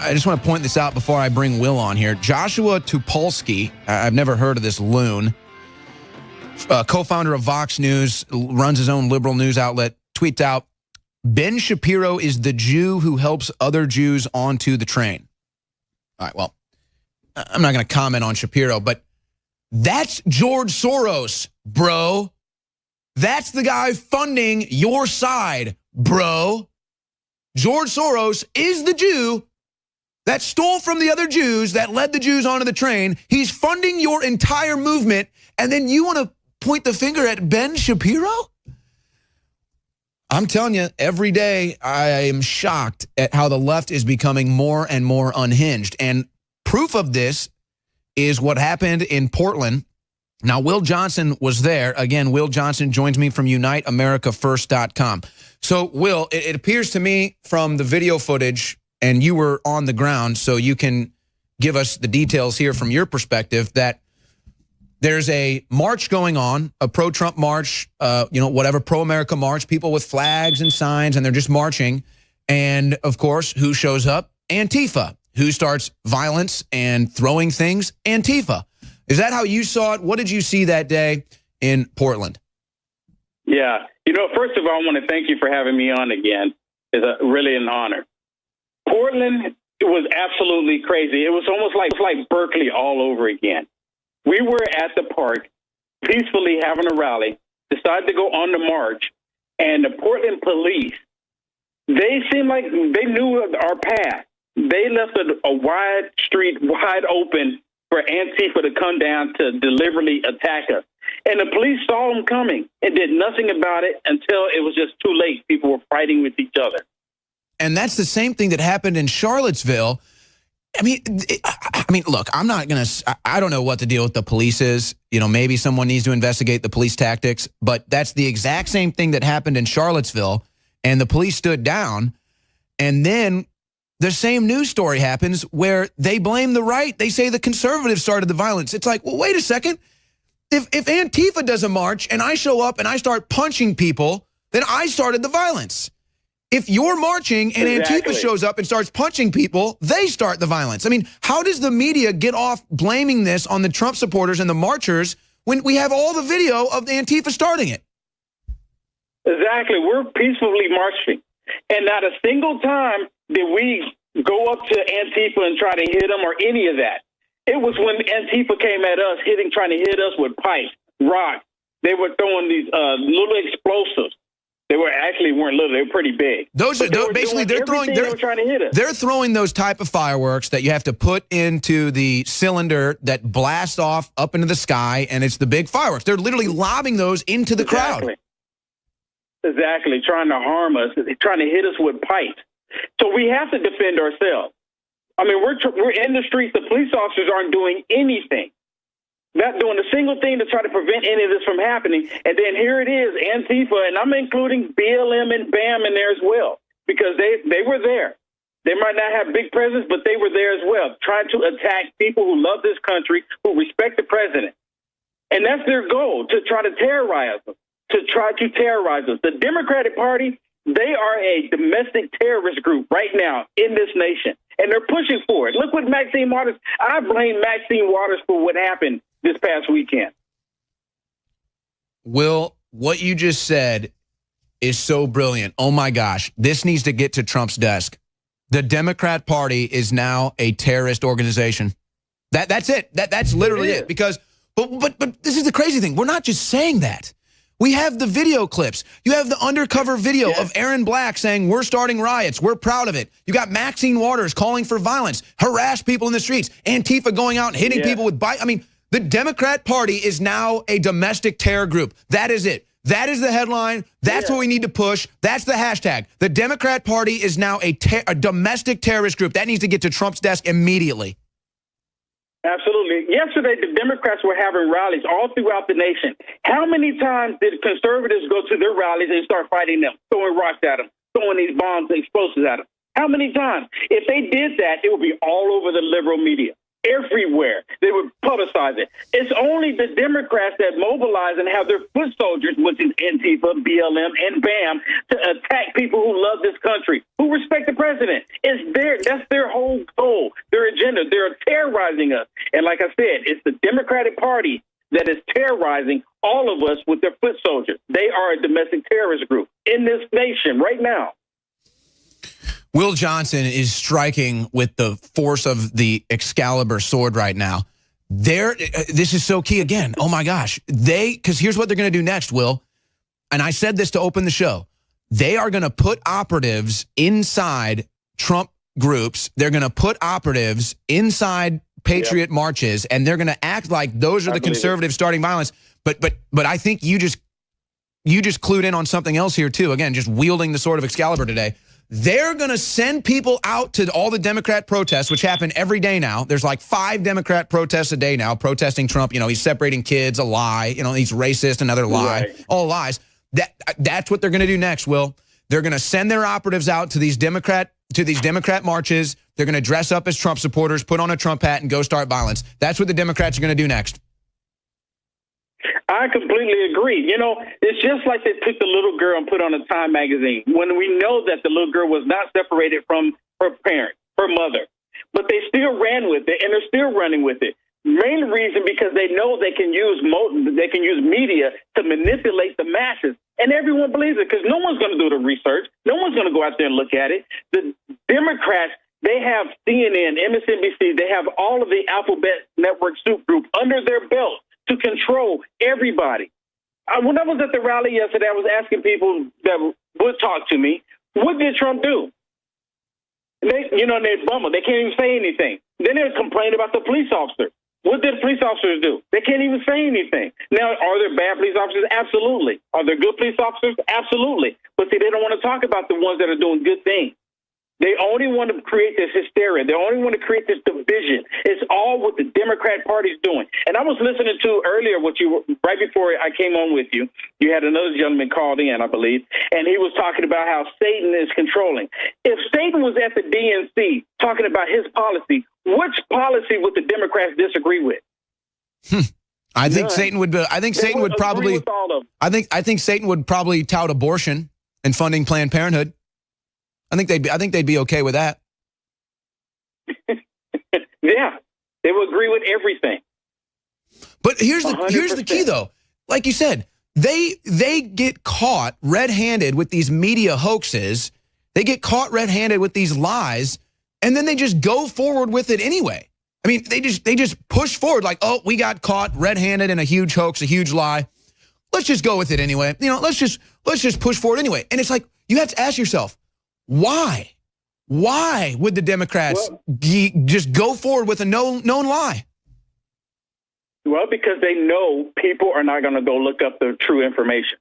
I just want to point this out before I bring Will on here. Joshua Tupolsky, I've never heard of this loon, co-founder of Vox News, runs his own liberal news outlet, tweets out, Ben Shapiro is the Jew who helps other Jews onto the train. All right, well, I'm not going to comment on Shapiro, but that's George Soros, bro. That's the guy funding your side, bro. George Soros is the Jew that stole from the other Jews, that led the Jews onto the train. He's funding your entire movement, and then you want to point the finger at Ben Shapiro? I'm telling you, every day I am shocked at how the left is becoming more and more unhinged. And proof of this is what happened in Portland. Now, Will Johnson was there. Again, Will Johnson joins me from UniteAmericaFirst.com. So, Will, it appears to me from the video footage, and you were on the ground, so you can give us the details here from your perspective, that there's a march going on, a pro-Trump march, whatever, pro-America march, people with flags and signs, and they're just marching. And, of course, who shows up? Antifa. Who starts violence and throwing things? Antifa. Is that how you saw it? What did you see that day in Portland? Yeah. First of all, I want to thank you for having me on again. It's really an honor. Portland was absolutely crazy. It was almost like Berkeley all over again. We were at the park peacefully having a rally, decided to go on the march, and the Portland police, they seemed like they knew our path. They left a wide street wide open for Antifa to come down to deliberately attack us. And the police saw them coming and did nothing about it until it was just too late. People were fighting with each other. And that's the same thing that happened in Charlottesville. I mean, look, I don't know what the deal with the police is. Maybe someone needs to investigate the police tactics, but that's the exact same thing that happened in Charlottesville, and the police stood down. And then the same news story happens where they blame the right. They say the conservatives started the violence. It's like, well, wait a second. If Antifa does a march and I show up and I start punching people, then I started the violence. If you're marching and Exactly. Antifa shows up and starts punching people, they start the violence. I mean, how does the media get off blaming this on the Trump supporters and the marchers when we have all the video of the Antifa starting it? Exactly. We're peacefully marching. And not a single time did we go up to Antifa and try to hit them or any of that. It was when Antifa came at us, trying to hit us with pipes, rocks. They were throwing these little explosives. They weren't little. They were pretty big. They're trying to hit us. They're throwing those type of fireworks that you have to put into the cylinder that blasts off up into the sky, and it's the big fireworks. They're literally lobbing those into the crowd. Exactly, trying to harm us, trying to hit us with pipes. So we have to defend ourselves. I mean, we're in the streets. The police officers aren't doing anything. Not doing a single thing to try to prevent any of this from happening. And then here it is, Antifa, and I'm including BLM and BAM in there as well, because they were there. They might not have big presence, but they were there as well, trying to attack people who love this country, who respect the president. And that's their goal, to try to terrorize us, The Democratic Party, they are a domestic terrorist group right now in this nation, and they're pushing for it. Look what Maxine Waters, I blame Maxine Waters for what happened this past weekend. Will, what you just said is so brilliant. Oh my gosh, this needs to get to Trump's desk. The Democrat Party is now a terrorist organization. That's it. That's literally it. Because, but this is the crazy thing. We're not just saying that. We have the video clips. You have the undercover video of Aaron Black saying, we're starting riots. We're proud of it. You got Maxine Waters calling for violence, harass people in the streets, Antifa going out and hitting people with bikes. I mean, the Democrat Party is now a domestic terror group. That is it. That is the headline. That's what we need to push. That's the hashtag. The Democrat Party is now a domestic terrorist group. That needs to get to Trump's desk immediately. Absolutely. Yesterday, the Democrats were having rallies all throughout the nation. How many times did conservatives go to their rallies and start fighting them, throwing rocks at them, throwing these bombs and explosives at them? How many times? If they did that, it would be all over the liberal media. everywhere. They would publicize it. It's only the Democrats that mobilize and have their foot soldiers, which is Antifa, BLM, and BAM, to attack people who love this country, who respect the president. That's their whole goal, their agenda. They're terrorizing us. And like I said, it's the Democratic Party that is terrorizing all of us with their foot soldiers. They are a domestic terrorist group in this nation right now. Will Johnson is striking with the force of the Excalibur sword right now. This is so key again. Oh my gosh. Because here's what they're going to do next, Will. And I said this to open the show. They are going to put operatives inside Trump groups. They're going to put operatives inside Patriot marches, and they're going to act like those are the conservatives starting violence. But I think you just clued in on something else here too. Again, just wielding the sword of Excalibur today. They're going to send people out to all the Democrat protests, which happen every day now. There's like 5 Democrat protests a day now protesting Trump. You know, he's separating kids, a lie. You know, he's racist, another lie. Right. All lies. That's what they're going to do next, Will. They're going to send their operatives out to these Democrat marches. They're going to dress up as Trump supporters, put on a Trump hat, and go start violence. That's what the Democrats are going to do next. I completely agree. You know, it's just like they took the little girl and put on a Time magazine when we know that the little girl was not separated from her parent, her mother. But they still ran with it, and they're still running with it. Main reason because they know they can use media to manipulate the masses. And everyone believes it because no one's going to do the research. No one's going to go out there and look at it. The Democrats, they have CNN, MSNBC, they have all of the Alphabet Network soup group under their belt to control everybody. When I was at the rally yesterday, I was asking people that would talk to me, what did Trump do? They bumble. They can't even say anything. Then they complain about the police officers. What did police officers do? They can't even say anything. Now, are there bad police officers? Absolutely. Are there good police officers? Absolutely. But see, they don't want to talk about the ones that are doing good things. They only want to create this hysteria. They only want to create this division. It's all what the Democrat Party is doing. And I was listening to earlier right before I came on with you, you had another gentleman called in, I believe, and he was talking about how Satan is controlling. If Satan was at the DNC talking about his policy, which policy would the Democrats disagree with? I think Satan would. I think Satan would probably. I think Satan would probably tout abortion and funding Planned Parenthood. I think they'd be okay with that. Yeah, they would agree with everything. But here's the key, though. Like you said, they get caught red-handed with these media hoaxes. They get caught red-handed with these lies, and then they just go forward with it anyway. I mean, they just push forward like, oh, we got caught red-handed in a huge hoax, a huge lie. Let's just go with it anyway. You know, let's just push forward anyway. And it's like you have to ask yourself, why? Why would the Democrats just go forward with a known lie? Well, because they know people are not going to go look up the true information.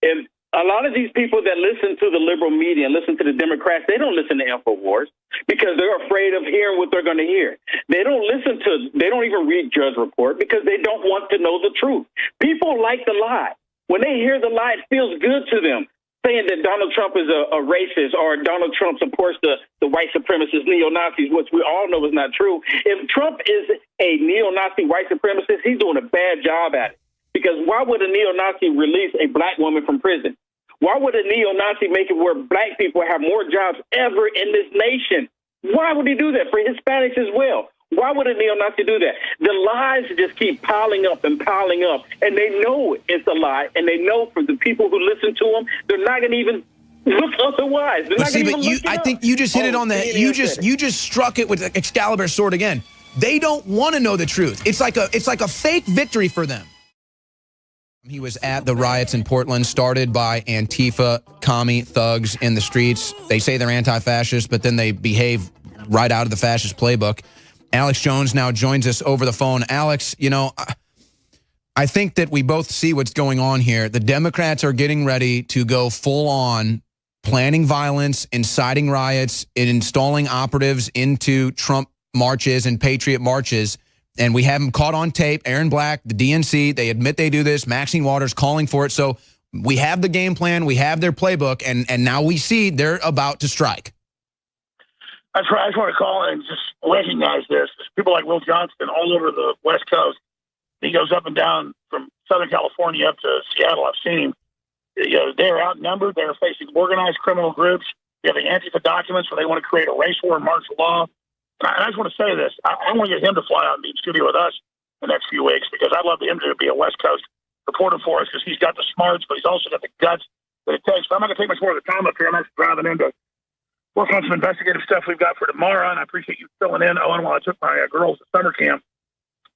And a lot of these people that listen to the liberal media and listen to the Democrats, they don't listen to InfoWars because they're afraid of hearing what they're going to hear. They don't even read Judge Report because they don't want to know the truth. People like the lie. When they hear the lie, it feels good to them. Saying that Donald Trump is a racist or Donald Trump supports the white supremacist neo-Nazis, which we all know is not true. If Trump is a neo-Nazi white supremacist, he's doing a bad job at it. Because why would a neo-Nazi release a black woman from prison? Why would a neo-Nazi make it where black people have more jobs ever in this nation? Why would he do that? For Hispanics as well. Why would a neo-Nazi do that? The lies just keep piling up, and they know it's a lie, and they know for the people who listen to them, they're not going to even look otherwise. I think you just hit it on the head. You just struck it with the Excalibur sword again. They don't want to know the truth. It's like a fake victory for them. He was at the riots in Portland, started by Antifa, commie thugs in the streets. They say they're anti-fascist, but then they behave right out of the fascist playbook. Alex Jones now joins us over the phone. Alex, you know, I think that we both see what's going on here. The Democrats are getting ready to go full on planning violence, inciting riots, and installing operatives into Trump marches and Patriot marches. And we have them caught on tape. Aaron Black, the DNC, they admit they do this. Maxine Waters calling for it. So we have the game plan. We have their playbook. And now we see they're about to strike. That's right. I just want to call in and just recognize this. There's people like Will Johnston all over the West Coast. He goes up and down from Southern California up to Seattle. I've seen him. They're outnumbered. They're facing organized criminal groups. You have the ANTIFA documents where they want to create a race war and martial law. And I just want to say this. I want to get him to fly out and be in studio with us the next few weeks because I'd love him to be a West Coast reporter for us because he's got the smarts, but he's also got the guts that it takes. But I'm not going to take much more of the time up here. I'm actually driving in to work on some investigative stuff we've got for tomorrow, and I appreciate you filling in, Owen, while I took my girls to summer camp.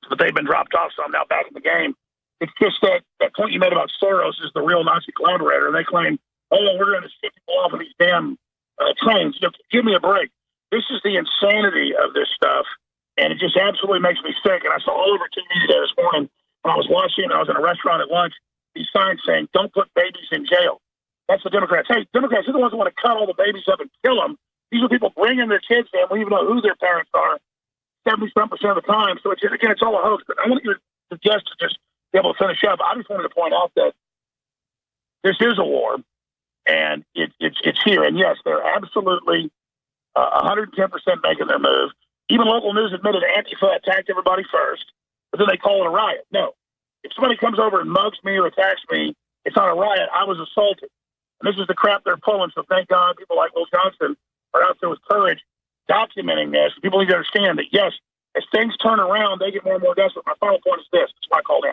But they've been dropped off, so I'm now back in the game. It's just that point you made about Soros is the real Nazi collaborator. They claim, we're going to ship people off of these damn trains. Give me a break. This is the insanity of this stuff, and it just absolutely makes me sick. And I saw all over TV today this morning when I was watching, I was in a restaurant at lunch, these signs saying, don't put babies in jail. That's the Democrats. Hey, Democrats are the ones who want to cut all the babies up and kill them. These are people bringing their kids in. We even know who their parents are 70% of the time. So, it's all a hoax. But I want you to suggest to just be able to finish up. I just wanted to point out that this is a war, and it's here. And, yes, they're absolutely 110% making their move. Even local news admitted Antifa attacked everybody first, but then they call it a riot. No. If somebody comes over and mugs me or attacks me, it's not a riot. I was assaulted. And this is the crap they're pulling. So thank God people like Will Johnston are out there with courage documenting this. People need to understand that, yes, as things turn around, they get more and more desperate. My final point is this. That's why I called in.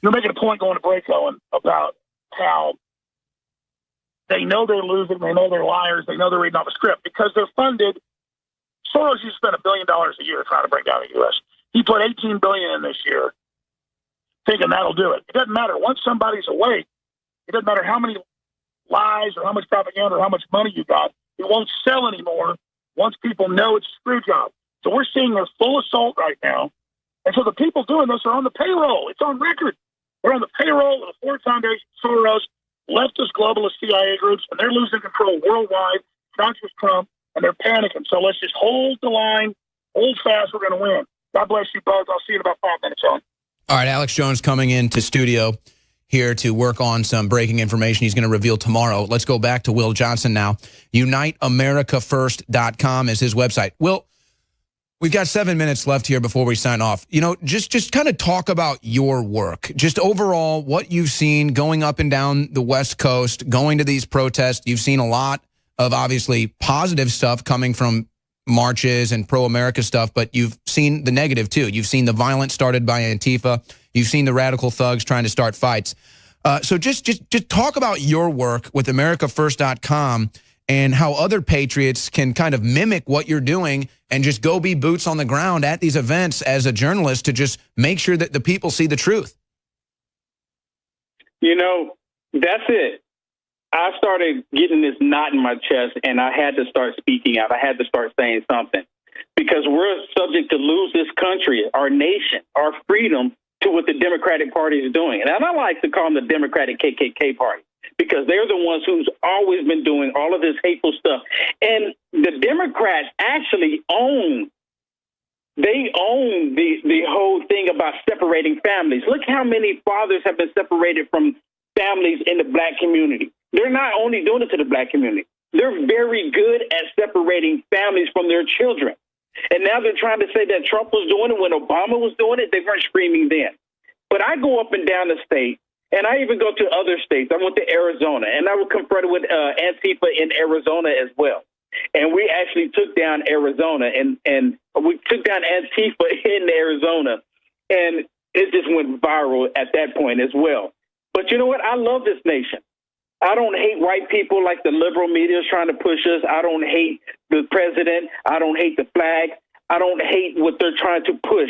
You're making a point going to break, Owen, about how they know they're losing. They know they're liars. They know they're reading off a script because they're funded. Soros used to spend $1 billion a year trying to bring down the U.S. He put $18 billion in this year, thinking that'll do it. It doesn't matter. Once somebody's awake, it doesn't matter how many lies or how much propaganda or how much money you got. It won't sell anymore once people know it's a screw job. So we're seeing their full assault right now. And so the people doing this are on the payroll. It's on record. They're on the payroll of the Ford Foundation, Soros, leftist globalist CIA groups, and they're losing control worldwide, not just Trump, and they're panicking. So let's just hold the line, hold fast. We're going to win. God bless you both. I'll see you in about 5 minutes on. All right, Alex Jones coming into studio here to work on some breaking information he's going to reveal tomorrow. Let's go back to Will Johnson now. UniteAmericaFirst.com is his website. Will, we've got 7 minutes left here before we sign off. Just kind of talk about your work. Just overall, what you've seen going up and down the West Coast, going to these protests. You've seen a lot of, obviously, positive stuff coming from marches and pro-America stuff, but you've seen the negative, too. You've seen the violence started by Antifa. You've seen the radical thugs trying to start fights. So just talk about your work with AmericaFirst.com and how other patriots can kind of mimic what you're doing and just go be boots on the ground at these events as a journalist to just make sure that the people see the truth. That's it. I started getting this knot in my chest, and I had to start speaking out. I had to start saying something because we're subject to lose this country, our nation, our freedom to what the Democratic Party is doing. And I like to call them the Democratic KKK Party because they're the ones who's always been doing all of this hateful stuff. And the Democrats actually own the whole thing about separating families. Look how many fathers have been separated from families in the black community. They're not only doing it to the black community. They're very good at separating families from their children. And now they're trying to say that Trump was doing it when Obama was doing it. They weren't screaming then. But I go up and down the state, and I even go to other states. I went to Arizona, and I was confronted with Antifa in Arizona as well. And we actually took down Arizona, and we took down Antifa in Arizona, and it just went viral at that point as well. But you know what? I love this nation. I don't hate white people like the liberal media is trying to push us. I don't hate the president. I don't hate the flag. I don't hate what they're trying to push.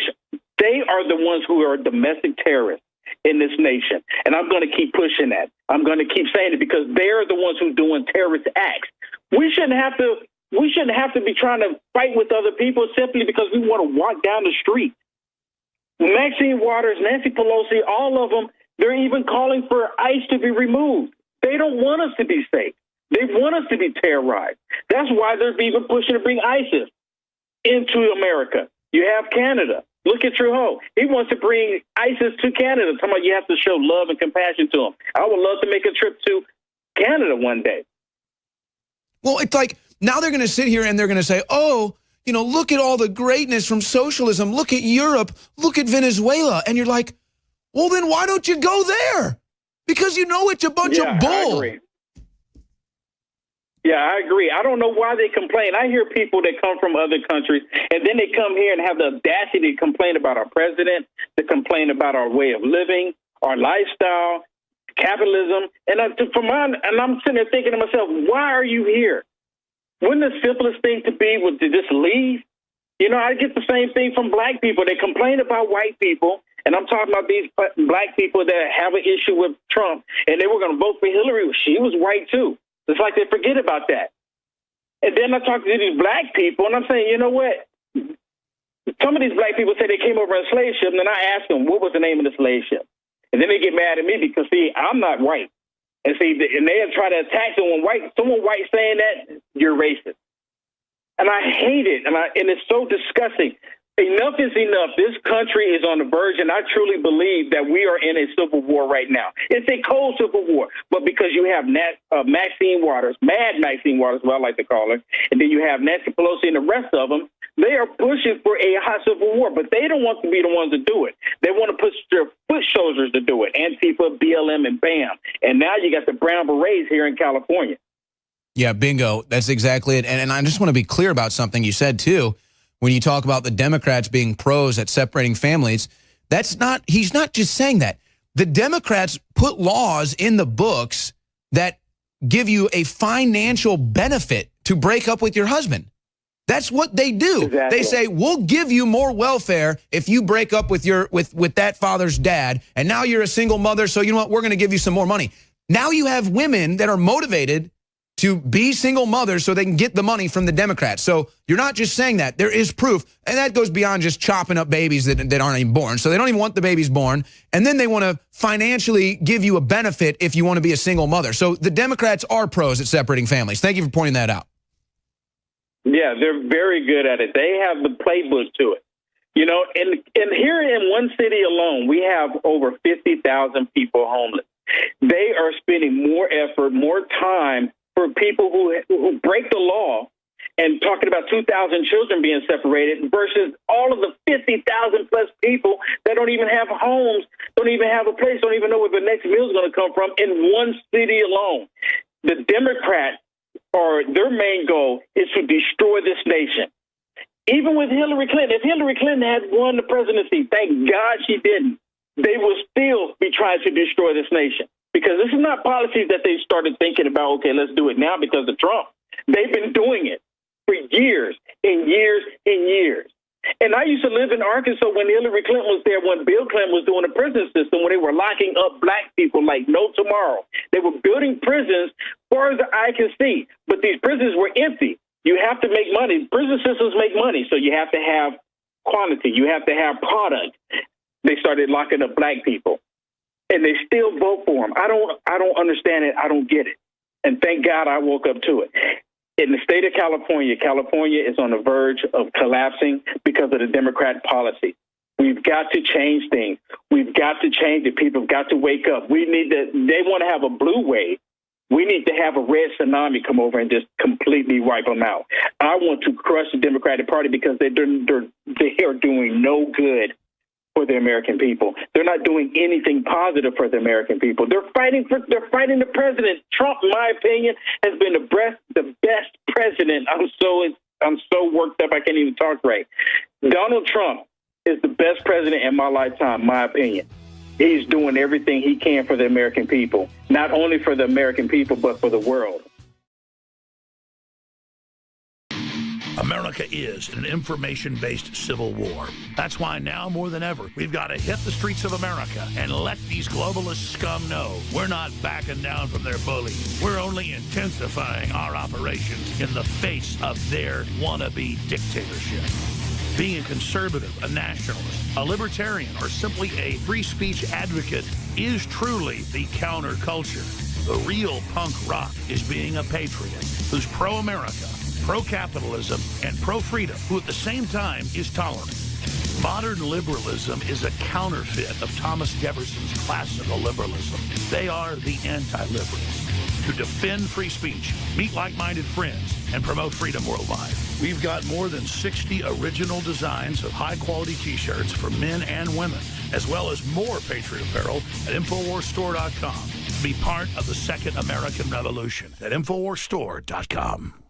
They are the ones who are domestic terrorists in this nation. And I'm going to keep pushing that. I'm going to keep saying it because they're the ones who are doing terrorist acts. We shouldn't have to be trying to fight with other people simply because we want to walk down the street. Maxine Waters, Nancy Pelosi, all of them, they're even calling for ICE to be removed. They don't want us to be safe. They want us to be terrorized. That's why they're even pushing to bring ISIS into America. You have Canada. Look at Trudeau. He wants to bring ISIS to Canada. Talking about you have to show love and compassion to them. I would love to make a trip to Canada one day. Well, it's like now they're going to sit here and they're going to say, oh, you know, look at all the greatness from socialism. Look at Europe. Look at Venezuela. And you're like, well, then why don't you go there? Because you know it's a bunch of bull. I agree. Yeah, I agree. I don't know why they complain. I hear people that come from other countries, and then they come here and have the audacity to complain about our president, to complain about our way of living, our lifestyle, capitalism. And I'm sitting there thinking to myself, why are you here? Wouldn't the simplest thing to be was to just leave? You know, I get the same thing from black people. They complain about white people, and I'm talking about these black people that have an issue with Trump, and they were going to vote for Hillary. She was white, too. It's like they forget about that. And then I talk to these black people, and I'm saying, you know what? Some of these black people say they came over in a slave ship, and then I ask them, what was the name of the slave ship? And then they get mad at me because, see, I'm not white. And see, and they try to attack someone white saying that, you're racist. And I hate it, and it's so disgusting. Enough is enough. This country is on the verge, and I truly believe that we are in a civil war right now. It's a cold civil war, but because you have Maxine Waters, Mad Maxine Waters, what I like to call her, and then you have Nancy Pelosi and the rest of them, they are pushing for a hot civil war, but they don't want to be the ones to do it. They want to push their foot soldiers to do it, Antifa, BLM, and BAM. And now you got the Brown Berets here in California. Yeah, bingo. That's exactly it. And I just want to be clear about something you said, too. When you talk about the Democrats being pros at separating families, he's not just saying that. The Democrats put laws in the books that give you a financial benefit to break up with your husband. That's what they do. Exactly. They say, we'll give you more welfare if you break up with with that father's dad, and now you're a single mother, so you know what, we're going to give you some more money. Now you have women that are motivated to be single mothers so they can get the money from the Democrats. So you're not just saying that. There is proof. And that goes beyond just chopping up babies that aren't even born. So they don't even want the babies born. And then they want to financially give you a benefit if you want to be a single mother. So the Democrats are pros at separating families. Thank you for pointing that out. Yeah, they're very good at it. They have the playbook to it. You know, and here in one city alone, we have over 50,000 people homeless. They are spending more effort, more time for people who break the law, and talking about 2,000 children being separated versus all of the 50,000 plus people that don't even have homes, don't even have a place, don't even know where the next meal is going to come from in one city alone. The Democrats, their main goal is to destroy this nation. Even with Hillary Clinton, if Hillary Clinton had won the presidency, thank God she didn't, they will still be trying to destroy this nation. Because this is not policies that they started thinking about, okay, let's do it now because of Trump. They've been doing it for years and years and years. And I used to live in Arkansas when Hillary Clinton was there, when Bill Clinton was doing the prison system, when they were locking up black people like no tomorrow. They were building prisons far as the eye can see, but these prisons were empty. You have to make money. Prison systems make money, so you have to have quantity. You have to have product. They started locking up black people, and they still vote for them. I don't understand it. I don't get it. And thank God I woke up to it. In the state of California, California is on the verge of collapsing because of the Democrat policy. We've got to change things. We've got to change it. People have got to wake up. They want to have a blue wave. We need to have a red tsunami come over and just completely wipe them out. I want to crush the Democratic Party because they are doing no good for the American people. They're not doing anything positive for the American people. They're fighting the president. Trump, in my opinion, has been the best president. I'm so worked up I can't even talk right. Donald Trump is the best president in my lifetime, my opinion. He's doing everything he can for the American people, not only for the American people, but for the world. America is in an information-based civil war. That's why now more than ever, we've got to hit the streets of America and let these globalist scum know we're not backing down from their bullying. We're only intensifying our operations in the face of their wannabe dictatorship. Being a conservative, a nationalist, a libertarian, or simply a free speech advocate is truly the counterculture. The real punk rock is being a patriot who's pro-America, pro-capitalism, and pro-freedom, who at the same time is tolerant. Modern liberalism is a counterfeit of Thomas Jefferson's classical liberalism. They are the anti-liberals. to defend free speech, meet like-minded friends, and promote freedom worldwide. We've got more than 60 original designs of high-quality T-shirts for men and women, as well as more Patriot apparel at InfoWarsStore.com. Be part of the second American Revolution at InfoWarsStore.com.